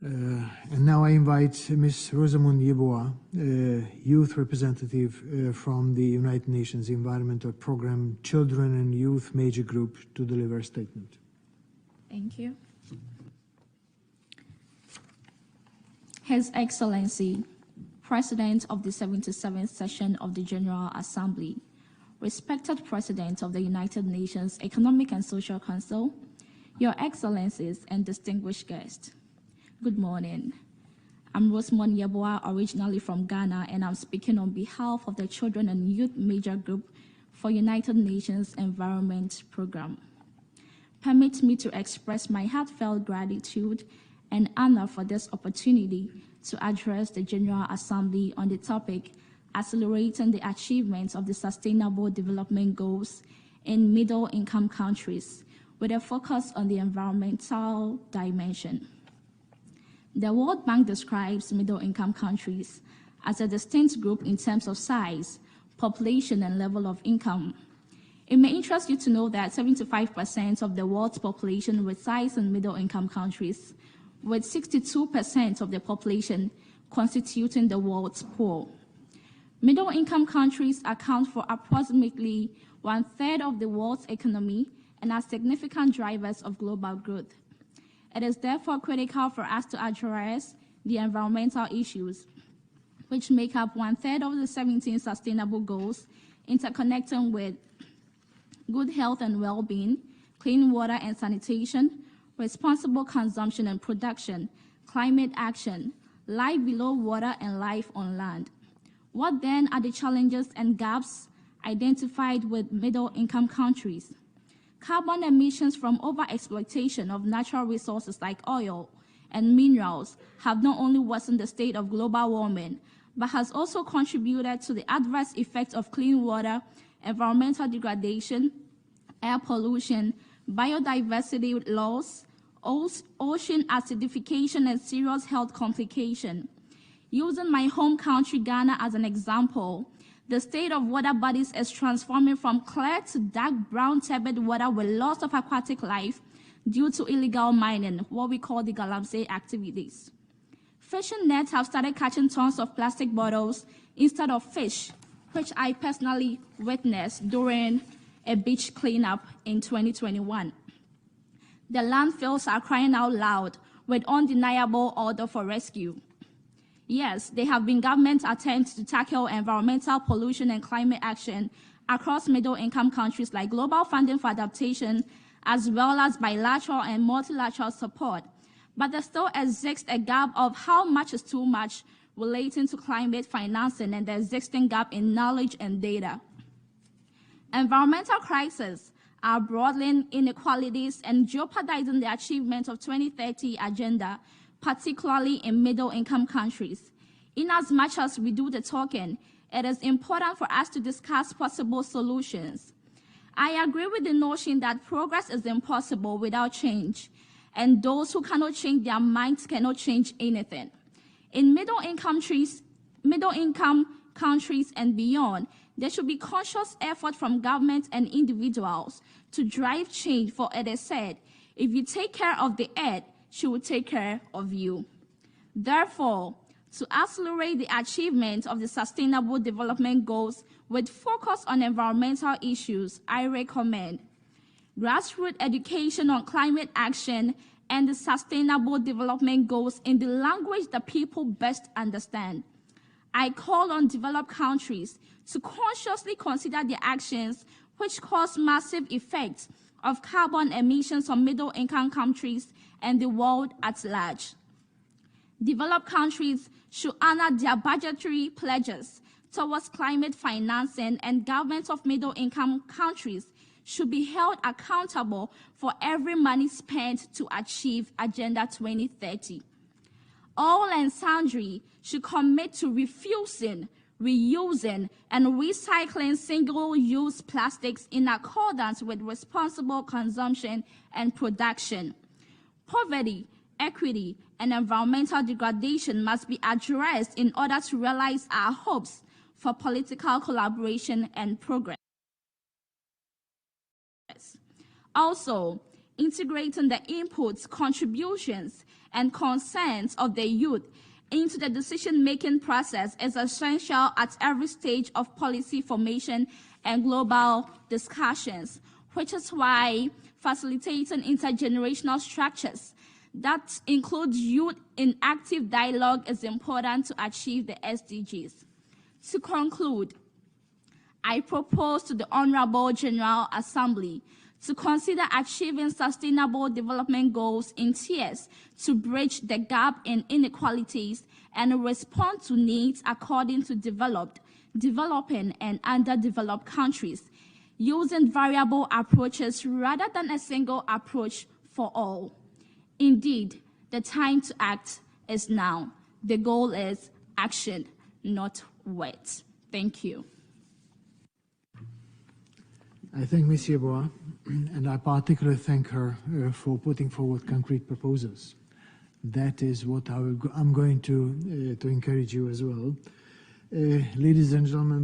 And now I invite Ms. Rosemond Yeboah, youth representative from the United Nations Environmental Programme Children and Youth Major Group, to deliver a statement. Thank you. His Excellency, President of the 77th Session of the General Assembly, respected President of the United Nations Economic and Social Council, Your Excellencies and distinguished guests, good morning. I'm Rosemond Yeboah, originally from Ghana, and I'm speaking on behalf of the Children and Youth Major Group for United Nations Environment Programme. Permit me to express my heartfelt gratitude and honor for this opportunity to address the General Assembly on the topic accelerating the achievements of the Sustainable Development Goals in middle-income countries, with a focus on the environmental dimension. The World Bank describes middle-income countries as a distinct group in terms of size, population, and level of income. It may interest you to know that 75% of the world's population resides in middle-income countries, with 62% of the population constituting the world's poor. Middle-income countries account for approximately 1/3 of the world's economy and are significant drivers of global growth. It is therefore critical for us to address the environmental issues, which make up 1/3 of the 17 sustainable goals, interconnecting with good health and well-being, clean water and sanitation, responsible consumption and production, climate action, life below water, and life on land. What then are the challenges and gaps identified with middle-income countries? Carbon emissions from overexploitation of natural resources like oil and minerals have not only worsened the state of global warming, but has also contributed to the adverse effects of clean water, environmental degradation, air pollution, biodiversity loss, ocean acidification, and serious health complications. Using my home country, Ghana, as an example, the state of water bodies is transforming from clear to dark brown turbid water with loss of aquatic life due to illegal mining, what we call the galamsey activities. Fishing nets have started catching tons of plastic bottles instead of fish, which I personally witnessed during a beach cleanup in 2021. The landfills are crying out loud with undeniable order for rescue. Yes, there have been government attempts to tackle environmental pollution and climate action across middle-income countries, like global funding for adaptation, as well as bilateral and multilateral support. But there still exists a gap of how much is too much relating to climate financing and the existing gap in knowledge and data. Environmental crises are broadening inequalities and jeopardizing the achievement of 2030 agenda, particularly in middle-income countries. Inasmuch as we do the talking, it is important for us to discuss possible solutions. I agree with the notion that progress is impossible without change, and those who cannot change their minds cannot change anything. In middle-income countries and beyond, there should be conscious effort from governments and individuals to drive change, for it is said, if you take care of the earth, she will take care of you. Therefore, to accelerate the achievement of the Sustainable Development Goals with focus on environmental issues, I recommend grassroots education on climate action and the Sustainable Development Goals in the language that people best understand. I call on developed countries to consciously consider their actions which cause massive effects of carbon emissions on middle-income countries and the world at large. Developed countries should honor their budgetary pledges towards climate financing, and governments of middle-income countries should be held accountable for every money spent to achieve Agenda 2030. All and sundry should commit to refusing, reusing, and recycling single-use plastics in accordance with responsible consumption and production. Poverty, equity, and environmental degradation must be addressed in order to realize our hopes for political collaboration and progress. Also, integrating the inputs, contributions, and concerns of the youth into the decision-making process is essential at every stage of policy formation and global discussions, which is why facilitating intergenerational structures that include youth in active dialogue is important to achieve the SDGs. To conclude, I propose to the Honorable General Assembly to consider achieving sustainable development goals in tiers to bridge the gap in inequalities and respond to needs according to developed, developing, and underdeveloped countries, using variable approaches rather than a single approach for all. Indeed, the time to act is now. The goal is action, not words. Thank you. I thank Ms. Yeboah, and I particularly thank her for putting forward concrete proposals. That is what I'm going to encourage you as well. Ladies and gentlemen,